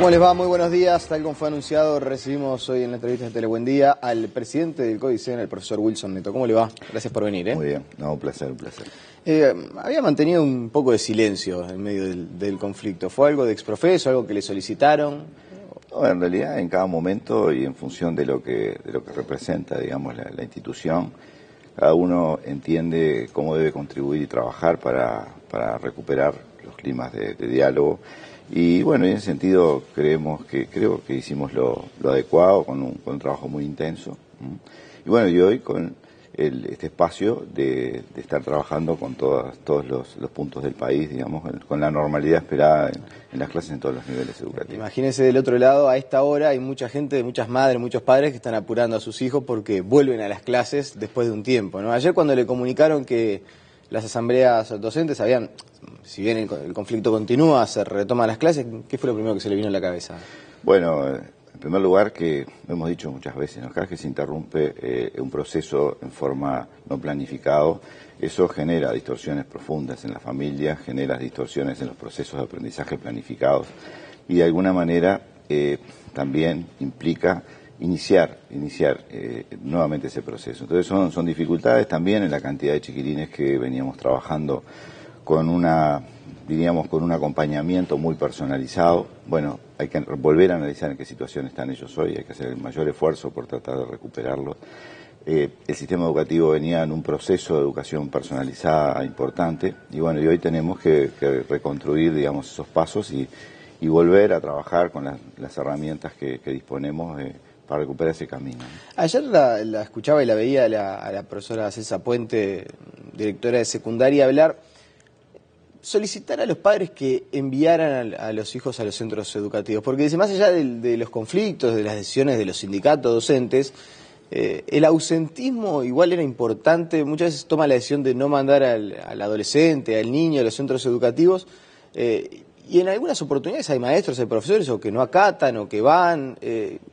¿Cómo les va? Muy buenos días. Tal como fue anunciado, recibimos hoy en la entrevista de Telebuendía al presidente del CODICEN, el profesor Wilson Neto. ¿Cómo le va? Gracias por venir. Muy bien, no, un placer, un placer. Había mantenido un poco de silencio en medio del conflicto. ¿Fue algo de exprofeso, algo que le solicitaron? No, en realidad, en cada momento y en función de lo que representa, digamos, la institución, cada uno entiende cómo debe contribuir y trabajar para recuperar los climas de diálogo. Y bueno, en ese sentido creo que hicimos lo adecuado con un trabajo muy intenso. Y bueno, y hoy con este espacio de estar trabajando con todos los puntos del país, digamos, con la normalidad esperada en las clases en todos los niveles educativos. Imagínense del otro lado, a esta hora hay mucha gente, muchas madres, muchos padres que están apurando a sus hijos porque vuelven a las clases después de un tiempo, ¿no? Ayer cuando le comunicaron que las asambleas docentes si bien el conflicto continúa, se retoman las clases, ¿qué fue lo primero que se le vino a la cabeza? Bueno, en primer lugar, que lo hemos dicho muchas veces, ¿no? Cada vez que se interrumpe un proceso en forma no planificado, eso genera distorsiones profundas en la familia, genera distorsiones en los procesos de aprendizaje planificados y de alguna manera también implica iniciar nuevamente ese proceso. Entonces son dificultades también en la cantidad de chiquilines que veníamos trabajando con un acompañamiento muy personalizado. Bueno, hay que volver a analizar en qué situación están ellos hoy, hay que hacer el mayor esfuerzo por tratar de recuperarlos. El sistema educativo venía en un proceso de educación personalizada importante y bueno, y hoy tenemos que reconstruir, digamos, esos pasos y volver a trabajar con las herramientas que disponemos para recuperar ese camino. Ayer la escuchaba y la veía a la profesora Celsa Puente, directora de secundaria, solicitar a los padres que enviaran a los hijos a los centros educativos, porque dice, más allá de los conflictos, de las decisiones de los sindicatos docentes, el ausentismo igual era importante. Muchas veces toma la decisión de no mandar al adolescente, al niño a los centros educativos, y en algunas oportunidades hay maestros, hay profesores o que no acatan o que van.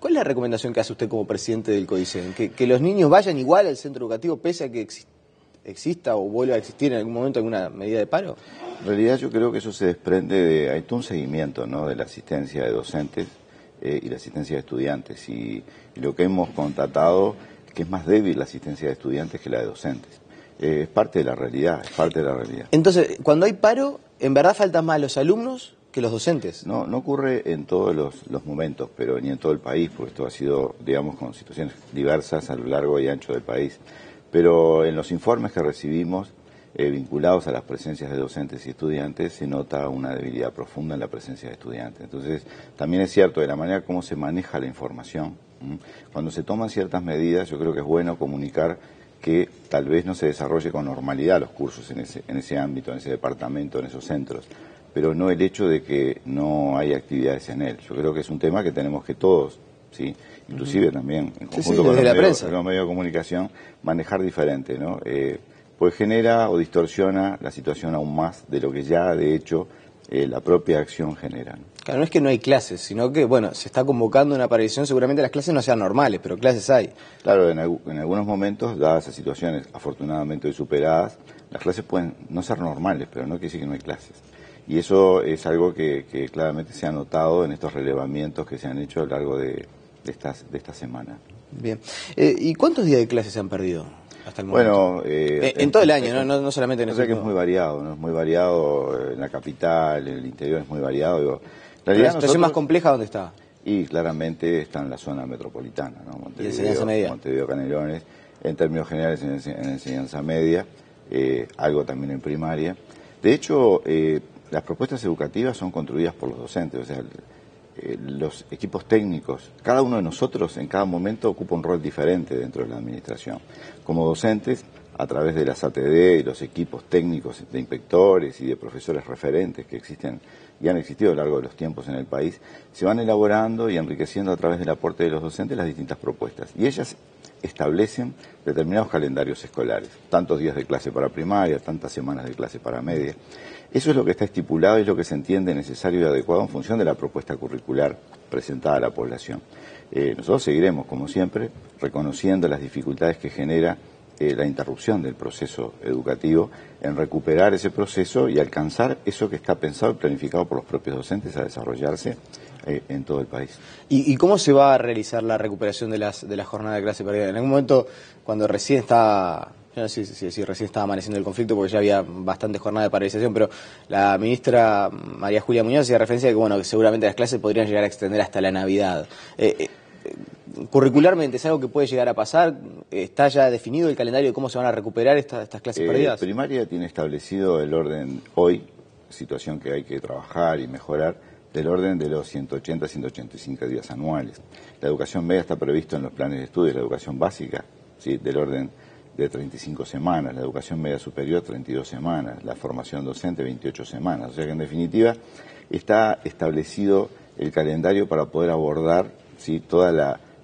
¿Cuál es la recomendación que hace usted como presidente del CODICEN? ¿Que los niños vayan igual al centro educativo pese a que exista o vuelva a existir en algún momento alguna medida de paro? En realidad yo creo que eso se desprende hay todo un seguimiento, ¿no?, de la asistencia de docentes y la asistencia de estudiantes y lo que hemos constatado es que es más débil la asistencia de estudiantes que la de docentes. Es parte de la realidad, Entonces, cuando hay paro, ¿en verdad faltan más los alumnos que los docentes? No ocurre en todos los momentos, pero ni en todo el país, porque esto ha sido, digamos, con situaciones diversas a lo largo y ancho del país. Pero en los informes que recibimos, vinculados a las presencias de docentes y estudiantes, se nota una debilidad profunda en la presencia de estudiantes. Entonces, también es cierto, de la manera como se maneja la información, cuando se toman ciertas medidas, yo creo que es bueno comunicar que tal vez no se desarrolle con normalidad los cursos en ese ámbito, en ese departamento, en esos centros, pero no el hecho de que no hay actividades en él. Yo creo que es un tema que tenemos que todos, ¿sí?, inclusive también en conjunto con los medios de comunicación, manejar diferente, ¿no? Pues genera o distorsiona la situación aún más de lo que ya, de hecho, la propia acción genera, ¿no? Claro, no es que no hay clases, sino que, bueno, se está convocando una aparición, seguramente las clases no sean normales, pero clases hay. Claro, en algunos momentos, dadas esas situaciones afortunadamente hoy superadas, las clases pueden no ser normales, pero no quiere decir que no hay clases. Y eso es algo que claramente se ha notado en estos relevamientos que se han hecho a lo largo de esta semana. Bien. ¿Y cuántos días de clases se han perdido hasta el momento? Bueno, en todo el año, no solamente en ese que es muy variado, ¿no? Es muy variado en la capital, en el interior es muy variado. Digo, ¿La situación más compleja dónde está? Y claramente está en la zona metropolitana, ¿no? Montevideo, ¿Y enseñanza media? Montevideo, Canelones, en términos generales en enseñanza media, algo también en primaria. De hecho, las propuestas educativas son construidas por los docentes, o sea, los equipos técnicos, cada uno de nosotros en cada momento ocupa un rol diferente dentro de la administración. Como docentes, a través de las ATD y los equipos técnicos de inspectores y de profesores referentes que existen y han existido a lo largo de los tiempos en el país, se van elaborando y enriqueciendo a través del aporte de los docentes las distintas propuestas. Y ellas establecen determinados calendarios escolares, tantos días de clase para primaria, tantas semanas de clase para media. Eso es lo que está estipulado y es lo que se entiende necesario y adecuado en función de la propuesta curricular presentada a la población. Nosotros seguiremos, como siempre, reconociendo las dificultades que genera la interrupción del proceso educativo en recuperar ese proceso y alcanzar eso que está pensado y planificado por los propios docentes a desarrollarse en todo el país. ¿Y cómo se va a realizar la recuperación de la jornada de clase perdida? En algún momento, cuando recién estaba, yo no sé si recién estaba amaneciendo el conflicto, porque ya había bastantes jornadas de paralización, pero la ministra María Julia Muñoz hacía referencia a que, bueno, que seguramente las clases podrían llegar a extender hasta la Navidad. Curricularmente, ¿es algo que puede llegar a pasar? ¿Está ya definido el calendario de cómo se van a recuperar estas clases perdidas? Primaria tiene establecido el orden hoy, situación que hay que trabajar y mejorar, del orden de los 180 185 días anuales. La educación media está previsto en los planes de estudios, la educación básica, ¿sí?, del orden de 35 semanas, la educación media superior 32 semanas, la formación docente 28 semanas. O sea que en definitiva está establecido el calendario para poder abordar, ¿sí?,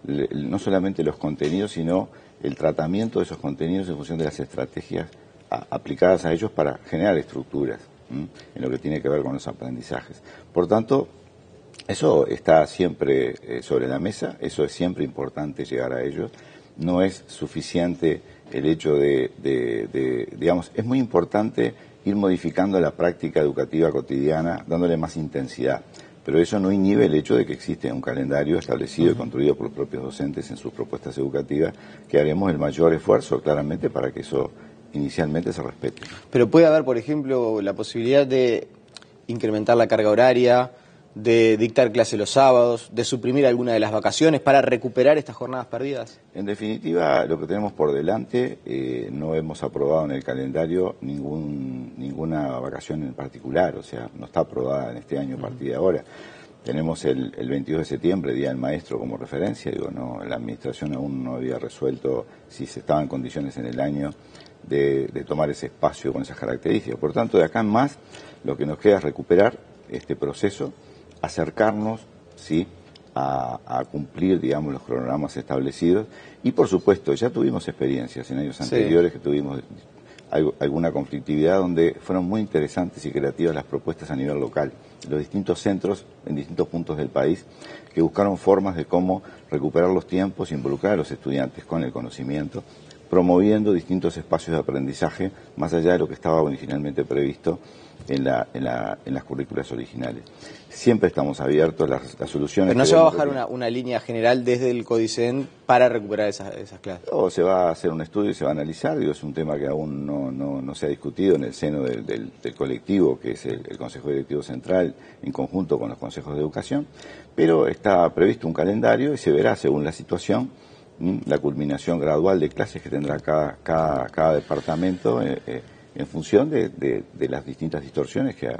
no solamente los contenidos, sino el tratamiento de esos contenidos en función de las estrategias aplicadas a ellos para generar estructuras en lo que tiene que ver con los aprendizajes. Por tanto, eso está siempre sobre la mesa, eso es siempre importante llegar a ellos. No es suficiente el hecho digamos, es muy importante ir modificando la práctica educativa cotidiana, dándole más intensidad. Pero eso no inhibe el hecho de que existe un calendario establecido y construido por los propios docentes en sus propuestas educativas, que haremos el mayor esfuerzo, claramente, para que eso inicialmente se respete. Pero puede haber, por ejemplo, la posibilidad de incrementar la carga horaria, de dictar clase los sábados, de suprimir alguna de las vacaciones para recuperar estas jornadas perdidas. En definitiva, lo que tenemos por delante, no hemos aprobado en el calendario ninguna vacación en particular, o sea, no está aprobada en este año a partir de ahora. Tenemos el 22 de septiembre, Día del Maestro, como referencia. La administración aún no había resuelto si se estaba en condiciones en el año de tomar ese espacio con esas características. Por tanto, de acá en más, lo que nos queda es recuperar este proceso, acercarnos, ¿sí?, a cumplir, digamos, los cronogramas establecidos. Y, por supuesto, ya tuvimos experiencias en años anteriores que tuvimos alguna conflictividad donde fueron muy interesantes y creativas las propuestas a nivel local. Los distintos centros en distintos puntos del país que buscaron formas de cómo recuperar los tiempos, involucrar a los estudiantes con el conocimiento, promoviendo distintos espacios de aprendizaje más allá de lo que estaba originalmente previsto en las currículas originales. Siempre estamos abiertos a las soluciones. Pero no se va a bajar una línea general desde el Codicen para recuperar esas clases. No, se va a hacer un estudio y se va a analizar. Es un tema que aún no se ha discutido en el seno del colectivo, que es el Consejo Directivo Central, en conjunto con los consejos de educación, pero está previsto un calendario y se verá según la situación la culminación gradual de clases que tendrá cada departamento en función de las distintas distorsiones que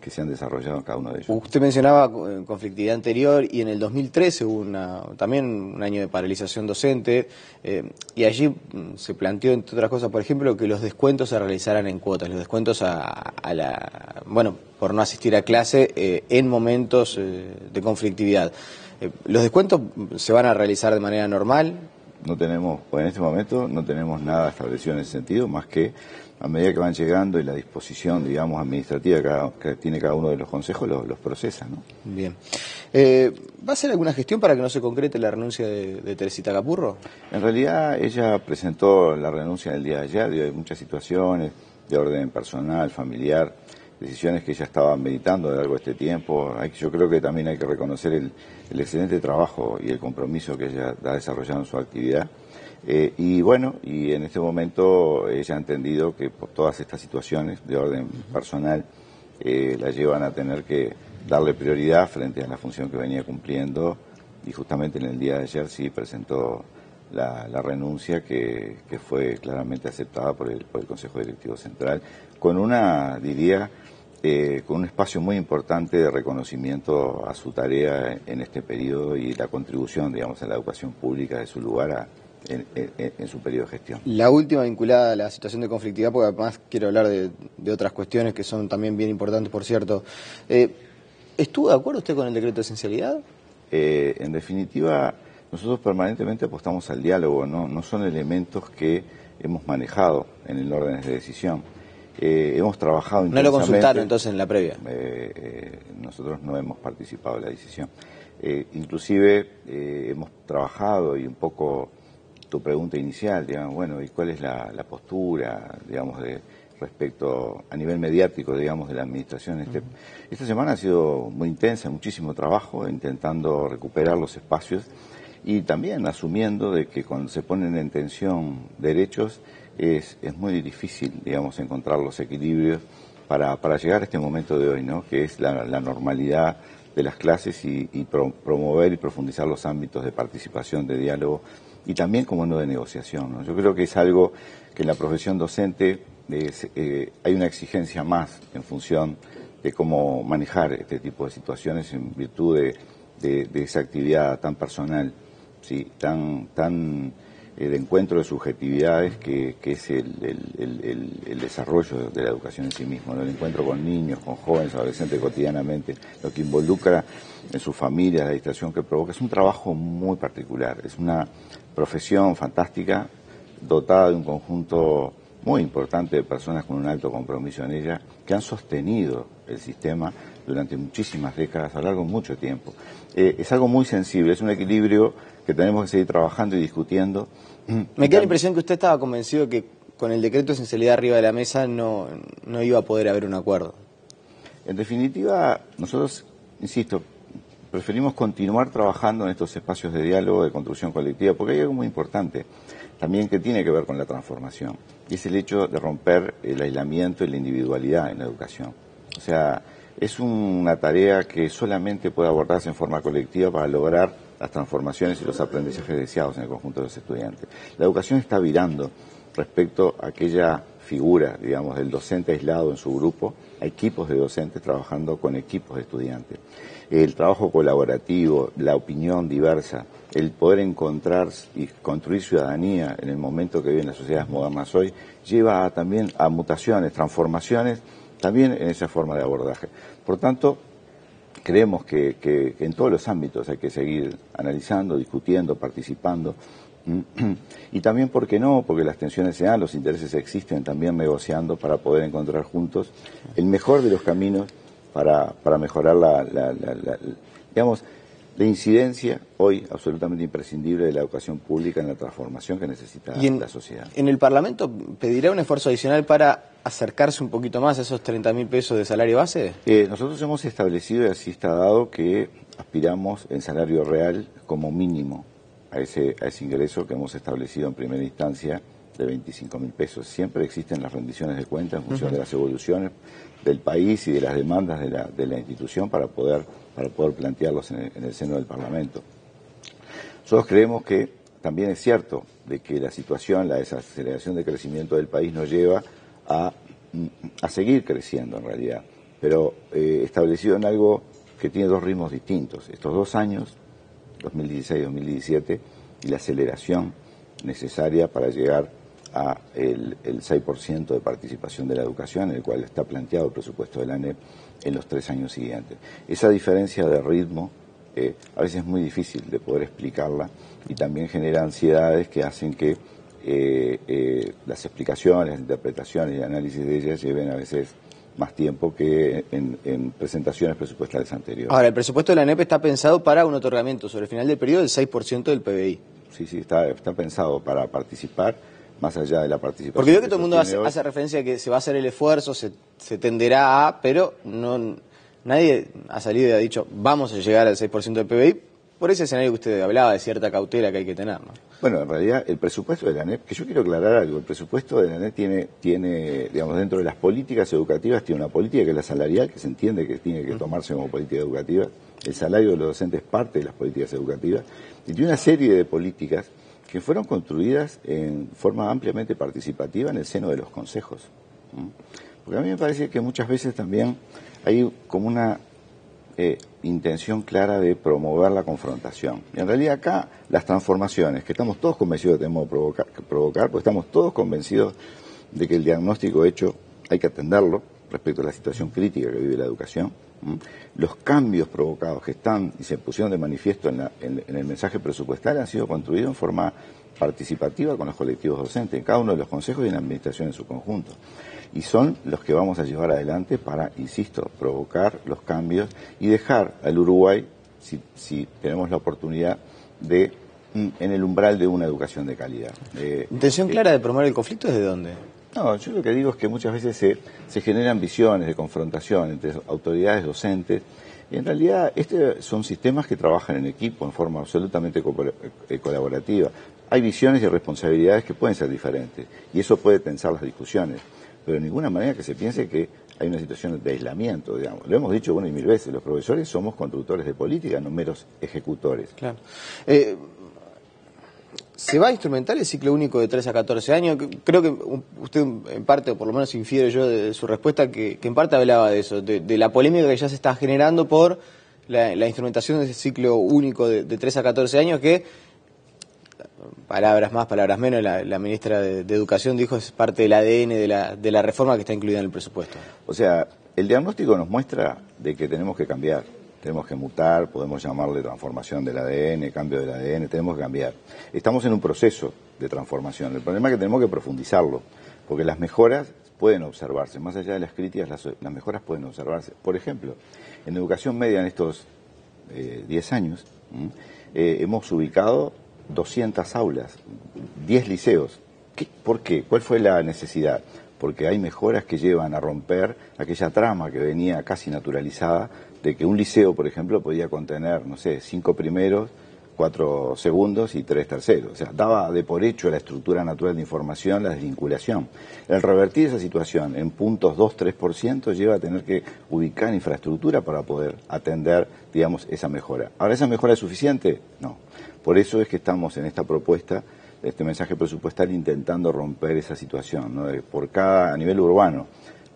se han desarrollado en cada uno de ellos. Usted mencionaba conflictividad anterior y en el 2013 hubo también un año de paralización docente y allí se planteó, entre otras cosas, por ejemplo, que los descuentos se realizaran en cuotas, los descuentos por no asistir a clase en momentos de conflictividad. ¿Los descuentos se van a realizar de manera normal? En este momento no tenemos nada establecido en ese sentido, más que a medida que van llegando y la disposición, digamos, administrativa que tiene cada uno de los consejos, los procesa, ¿no? Bien. ¿Va a hacer alguna gestión para que no se concrete la renuncia de Teresita Capurro? En realidad ella presentó la renuncia en el día de ayer, hay muchas situaciones de orden personal, familiar, decisiones que ella estaba meditando a lo largo de este tiempo. Yo creo que también hay que reconocer el excelente trabajo y el compromiso que ella ha desarrollado en su actividad. Y en este momento ella ha entendido que por todas estas situaciones de orden personal la llevan a tener que darle prioridad frente a la función que venía cumpliendo, y justamente en el día de ayer sí presentó la renuncia que fue claramente aceptada por el Consejo Directivo Central, con con un espacio muy importante de reconocimiento a su tarea en este periodo y la contribución, digamos, a la educación pública de su lugar en su periodo de gestión. La última vinculada a la situación de conflictividad, porque además quiero hablar de otras cuestiones que son también bien importantes, por cierto. ¿Estuvo de acuerdo usted con el decreto de esencialidad? En definitiva, nosotros permanentemente apostamos al diálogo, no son elementos que hemos manejado en el orden de decisión. Hemos trabajado intensamente. ¿No lo consultaron entonces en la previa? Nosotros no hemos participado en la decisión. Inclusive hemos trabajado, y un poco tu pregunta inicial, digamos, bueno, ¿y cuál es la postura, digamos, respecto a nivel mediático, digamos, de la administración. Esta semana ha sido muy intensa, muchísimo trabajo, intentando recuperar los espacios y también asumiendo de que cuando se ponen en tensión derechos es muy difícil, digamos, encontrar los equilibrios para llegar a este momento de hoy, ¿no? Que es la normalidad de las clases y promover y profundizar los ámbitos de participación, de diálogo y también, como no, de negociación, ¿no? Yo creo que es algo que en la profesión docente hay una exigencia más en función de cómo manejar este tipo de situaciones en virtud de esa actividad tan personal, ¿sí? tan de encuentro de subjetividades que es el desarrollo de la educación en sí mismo, ¿no? El encuentro con niños, con jóvenes, adolescentes cotidianamente, lo que involucra en sus familias, la distracción que provoca. Es un trabajo muy particular, es una profesión fantástica, dotada de un conjunto muy importante de personas con un alto compromiso en ella, que han sostenido el sistema durante muchísimas décadas, a lo largo de mucho tiempo. Es algo muy sensible, es un equilibrio que tenemos que seguir trabajando y discutiendo. Me queda la impresión que usted estaba convencido que con el decreto de esencialidad arriba de la mesa no iba a poder haber un acuerdo. En definitiva, nosotros, insisto, preferimos continuar trabajando en estos espacios de diálogo, de construcción colectiva, porque hay algo muy importante también que tiene que ver con la transformación, y es el hecho de romper el aislamiento y la individualidad en la educación. O sea, es una tarea que solamente puede abordarse en forma colectiva para lograr las transformaciones y los aprendizajes deseados en el conjunto de los estudiantes. La educación está virando respecto a aquella figura, digamos, del docente aislado en su grupo, a equipos de docentes trabajando con equipos de estudiantes. El trabajo colaborativo, la opinión diversa, el poder encontrar y construir ciudadanía en el momento que viven las sociedades modernas hoy, lleva también a mutaciones, transformaciones, también en esa forma de abordaje. Por tanto, creemos que en todos los ámbitos hay que seguir analizando, discutiendo, participando. Y también, ¿por qué no? Porque las tensiones se dan, los intereses existen, también negociando para poder encontrar juntos el mejor de los caminos para mejorar digamos, la incidencia hoy absolutamente imprescindible de la educación pública en la transformación que necesita la sociedad. ¿En el Parlamento pedirá un esfuerzo adicional para acercarse un poquito más a esos 30.000 pesos de salario base? Nosotros hemos establecido, y así está dado, que aspiramos en salario real como mínimo a ese ingreso que hemos establecido en primera instancia de 25.000 pesos. Siempre existen las rendiciones de cuentas en función de las evoluciones del país y de las demandas de la institución para poder plantearlos en el seno del Parlamento. Nosotros creemos que también es cierto de que la situación, la desaceleración de crecimiento del país nos lleva a seguir creciendo en realidad, pero establecido en algo que tiene dos ritmos distintos. Estos 2 años, 2016-2017, y la aceleración necesaria para llegar a el 6% de participación de la educación, en el cual está planteado el presupuesto de la ANEP en los 3 años siguientes. Esa diferencia de ritmo a veces es muy difícil de poder explicarla y también genera ansiedades que hacen que las explicaciones, las interpretaciones y análisis de ellas lleven a veces más tiempo que en presentaciones presupuestales anteriores. Ahora, el presupuesto de la ANEP está pensado para un otorgamiento sobre el final del periodo del 6% del PBI. Sí, está pensado para participar, más allá de la participación. Porque veo que todo el mundo hace referencia a que se va a hacer el esfuerzo, se tenderá a, pero nadie ha salido y ha dicho vamos a llegar al 6% del PBI, por ese escenario que usted hablaba de cierta cautela que hay que tener, ¿no? Bueno, en realidad el presupuesto de la ANEP, que yo quiero aclarar algo, el presupuesto de la ANEP tiene, digamos, dentro de las políticas educativas, tiene una política que es la salarial, que se entiende que tiene que tomarse como política educativa. El salario de los docentes es parte de las políticas educativas, y tiene una serie de políticas que fueron construidas en forma ampliamente participativa en el seno de los consejos. Porque a mí me parece que muchas veces también hay como una intención clara de promover la confrontación. Y en realidad acá las transformaciones, que estamos todos convencidos de que tenemos que provocar, porque estamos todos convencidos de que el diagnóstico hecho hay que atenderlo respecto a la situación crítica que vive la educación. Los cambios provocados que están y se pusieron de manifiesto en el mensaje presupuestal han sido construidos en forma participativa con los colectivos docentes, en cada uno de los consejos y en la administración en su conjunto. Y son los que vamos a llevar adelante para, insisto, provocar los cambios y dejar al Uruguay, si tenemos la oportunidad, en el umbral de una educación de calidad. ¿Intención clara de promover el conflicto desde dónde? No, yo lo que digo es que muchas veces se generan visiones de confrontación entre autoridades docentes, y en realidad son sistemas que trabajan en equipo, en forma absolutamente colaborativa. Hay visiones y responsabilidades que pueden ser diferentes, y eso puede tensar las discusiones, pero de ninguna manera que se piense que hay una situación de aislamiento, digamos. Lo hemos dicho una y mil veces, los profesores somos constructores de política, no meros ejecutores. Claro. ¿Se va a instrumentar el ciclo único de 3 a 14 años? Creo que usted en parte, o por lo menos infiero yo de su respuesta, que en parte hablaba de eso, de la polémica que ya se está generando por la instrumentación de ese ciclo único de 3 a 14 años que, palabras más, palabras menos, la ministra de Educación dijo es parte del ADN de la reforma que está incluida en el presupuesto. O sea, el diagnóstico nos muestra de que tenemos que cambiar. Tenemos que mutar, podemos llamarle transformación del ADN, cambio del ADN, tenemos que cambiar. Estamos en un proceso de transformación. El problema es que tenemos que profundizarlo, porque las mejoras pueden observarse. Más allá de las críticas, las mejoras pueden observarse. Por ejemplo, en educación media en estos 10 años, hemos ubicado 200 aulas, 10 liceos. ¿Por qué? ¿Cuál fue la necesidad? Porque hay mejoras que llevan a romper aquella trama que venía casi naturalizada de que un liceo, por ejemplo, podía contener, no sé, 5 primeros, 4 segundos y 3 terceros. O sea, daba de por hecho la estructura natural de información, la desvinculación. El revertir esa situación en puntos 2-3% lleva a tener que ubicar infraestructura para poder atender, digamos, esa mejora. ¿Ahora esa mejora es suficiente? No. Por eso es que estamos en esta propuesta, este mensaje presupuestal, intentando romper esa situación, ¿no? A nivel urbano,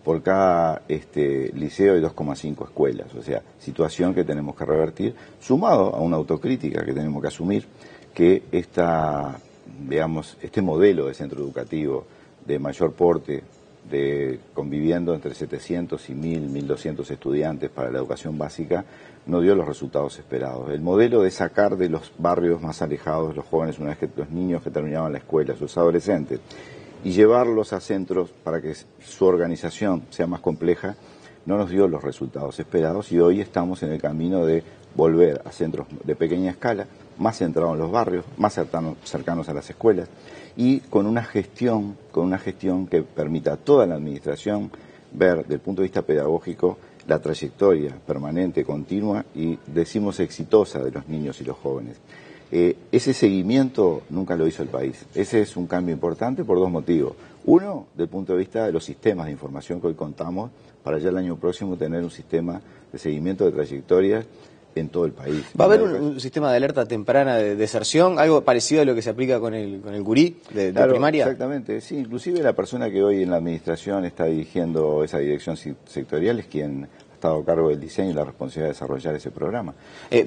por cada liceo hay 2,5 escuelas, o sea, situación que tenemos que revertir, sumado a una autocrítica que tenemos que asumir, que este modelo de centro educativo de mayor porte, conviviendo entre 700 y 1.200 estudiantes para la educación básica, no dio los resultados esperados. El modelo de sacar de los barrios más alejados los jóvenes, los niños que terminaban la escuela, sus adolescentes, y llevarlos a centros para que su organización sea más compleja, no nos dio los resultados esperados, y hoy estamos en el camino de volver a centros de pequeña escala, más centrados en los barrios, más cercanos a las escuelas, y con una gestión que permita a toda la administración ver desde el punto de vista pedagógico la trayectoria permanente, continua y, decimos, exitosa de los niños y los jóvenes. Ese seguimiento nunca lo hizo el país. Ese es un cambio importante por dos motivos. Uno, desde el punto de vista de los sistemas de información que hoy contamos, para ya el año próximo tener un sistema de seguimiento de trayectorias en todo el país. ¿Va a haber un sistema de alerta temprana de deserción, algo parecido a lo que se aplica con el gurí de primaria? Exactamente, sí. Inclusive la persona que hoy en la administración está dirigiendo esa dirección sectorial es quien ha estado a cargo del diseño y la responsabilidad de desarrollar ese programa.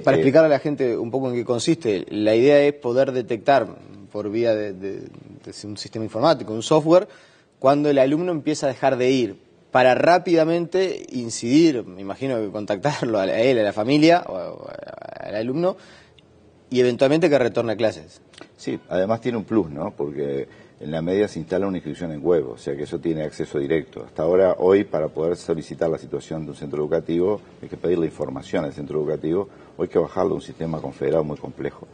Para explicar a la gente un poco en qué consiste, la idea es poder detectar por vía de un sistema informático, un software, cuando el alumno empieza a dejar de ir, para rápidamente incidir, me imagino que contactarlo a él, a la familia, o al alumno, y eventualmente que retorne a clases. Sí, además tiene un plus, ¿no? Porque en la medida se instala una inscripción en web, o sea que eso tiene acceso directo. Hasta ahora, hoy, para poder solicitar la situación de un centro educativo, hay que pedir la información al centro educativo, o hay que bajarlo a un sistema confederado muy complejo.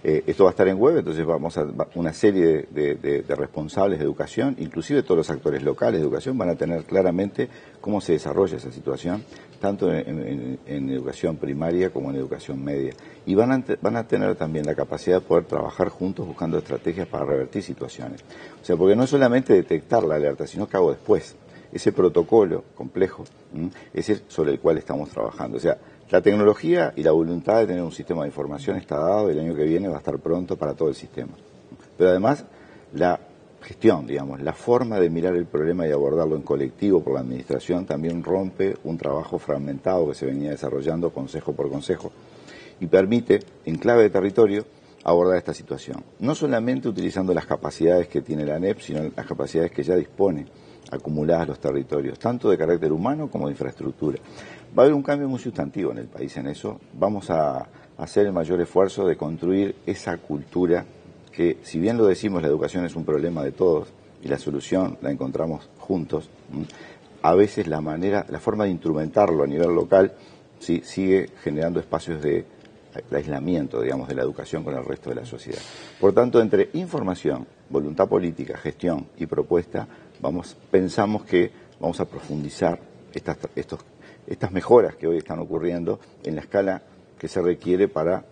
Esto va a estar en web, entonces vamos a una serie de responsables de educación, inclusive todos los actores locales de educación, van a tener claramente cómo se desarrolla esa situación, tanto en educación primaria como en educación media. Y van a tener también la capacidad de poder trabajar juntos buscando estrategias para revertir situaciones. O sea, porque no es solamente detectar la alerta, sino que hago después. Ese protocolo complejo es el sobre el cual estamos trabajando. O sea, la tecnología y la voluntad de tener un sistema de información está dado, y el año que viene va a estar pronto para todo el sistema. Pero además, la gestión, digamos, la forma de mirar el problema y abordarlo en colectivo por la administración también rompe un trabajo fragmentado que se venía desarrollando consejo por consejo y permite, en clave de territorio, abordar esta situación. No solamente utilizando las capacidades que tiene la ANEP, sino las capacidades que ya dispone acumuladas los territorios, tanto de carácter humano como de infraestructura. Va a haber un cambio muy sustantivo en el país en eso. Vamos a hacer el mayor esfuerzo de construir esa cultura que, si bien lo decimos, la educación es un problema de todos y la solución la encontramos juntos, a veces la forma de instrumentarlo a nivel local sí sigue generando espacios de aislamiento, digamos, de la educación con el resto de la sociedad. Por tanto, entre información, voluntad política, gestión y propuesta, pensamos que vamos a profundizar estas mejoras que hoy están ocurriendo en la escala que se requiere para,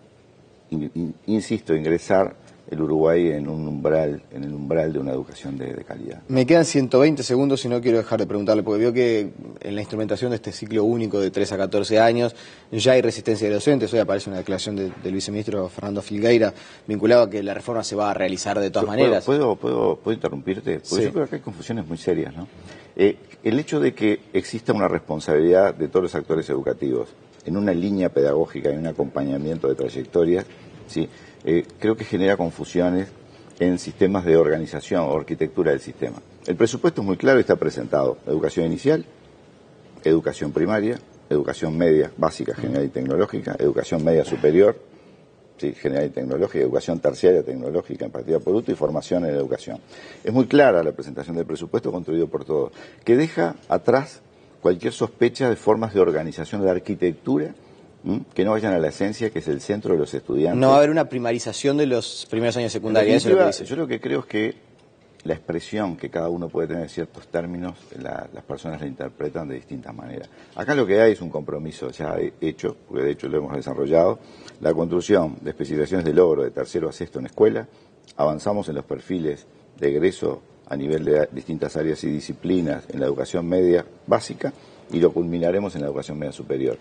insisto, ingresar el Uruguay en el umbral de una educación de calidad. Me quedan 120 segundos y no quiero dejar de preguntarle, porque veo que en la instrumentación de este ciclo único de 3 a 14 años ya hay resistencia de docentes. Hoy aparece una declaración del viceministro Fernando Filgueira vinculado a que la reforma se va a realizar de todas maneras. ¿Puedo interrumpirte? Porque yo creo que hay confusiones muy serias, ¿no? El hecho de que exista una responsabilidad de todos los actores educativos en una línea pedagógica y un acompañamiento de trayectorias, ¿sí? Creo que genera confusiones en sistemas de organización o arquitectura del sistema. El presupuesto es muy claro y está presentado: educación inicial, educación primaria, educación media básica, general y tecnológica, educación media superior, sí, general y tecnológica, educación terciaria tecnológica en partida por UTO y formación en educación. Es muy clara la presentación del presupuesto construido por todos, que deja atrás cualquier sospecha de formas de organización de arquitectura que no vayan a la esencia, que es el centro de los estudiantes. No va a haber una primarización de los primeros años de secundaria, eso es lo que dice. Yo lo que creo es que la expresión que cada uno puede tener en ciertos términos, las personas la interpretan de distintas maneras. Acá lo que hay es un compromiso ya hecho, porque de hecho lo hemos desarrollado, la construcción de especificaciones de logro de tercero a sexto en escuela, avanzamos en los perfiles de egreso a nivel de distintas áreas y disciplinas en la educación media básica y lo culminaremos en la educación media superior.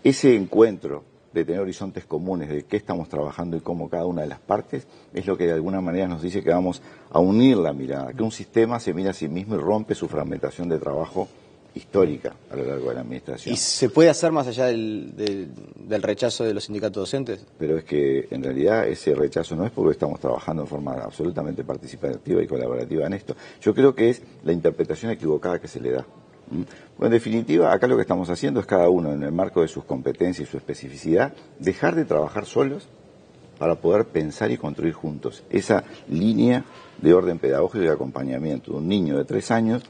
Ese encuentro de tener horizontes comunes, de qué estamos trabajando y cómo cada una de las partes, es lo que de alguna manera nos dice que vamos a unir la mirada, que un sistema se mira a sí mismo y rompe su fragmentación de trabajo histórica a lo largo de la administración. ¿Y se puede hacer más allá del rechazo de los sindicatos docentes? Pero es que en realidad ese rechazo no es porque estamos trabajando en forma absolutamente participativa y colaborativa en esto. Yo creo que es la interpretación equivocada que se le da. Bueno, en definitiva, acá lo que estamos haciendo es cada uno, en el marco de sus competencias y su especificidad, dejar de trabajar solos para poder pensar y construir juntos esa línea de orden pedagógico y de acompañamiento de un niño de 3 años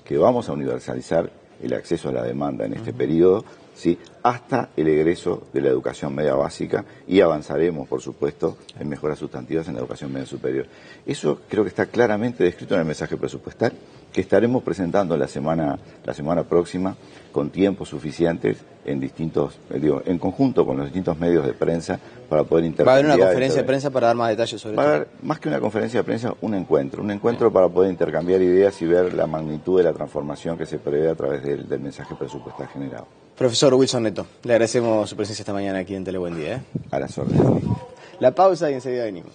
que vamos a universalizar el acceso a la demanda en este periodo, ¿sí?, hasta el egreso de la educación media básica, y avanzaremos, por supuesto, en mejoras sustantivas en la educación media superior. Eso creo que está claramente descrito en el mensaje presupuestal, que estaremos presentando la semana próxima con tiempos suficientes en conjunto con los distintos medios de prensa para poder intercambiar. ¿Va a haber una conferencia de prensa para dar más detalles sobre esto? Va a haber, más que una conferencia de prensa, un encuentro para poder intercambiar ideas y ver la magnitud de la transformación que se prevé a través del mensaje presupuestal generado. Profesor Wilson Neto, le agradecemos su presencia esta mañana aquí en Telebuen Día. A las órdenes. La pausa y enseguida venimos.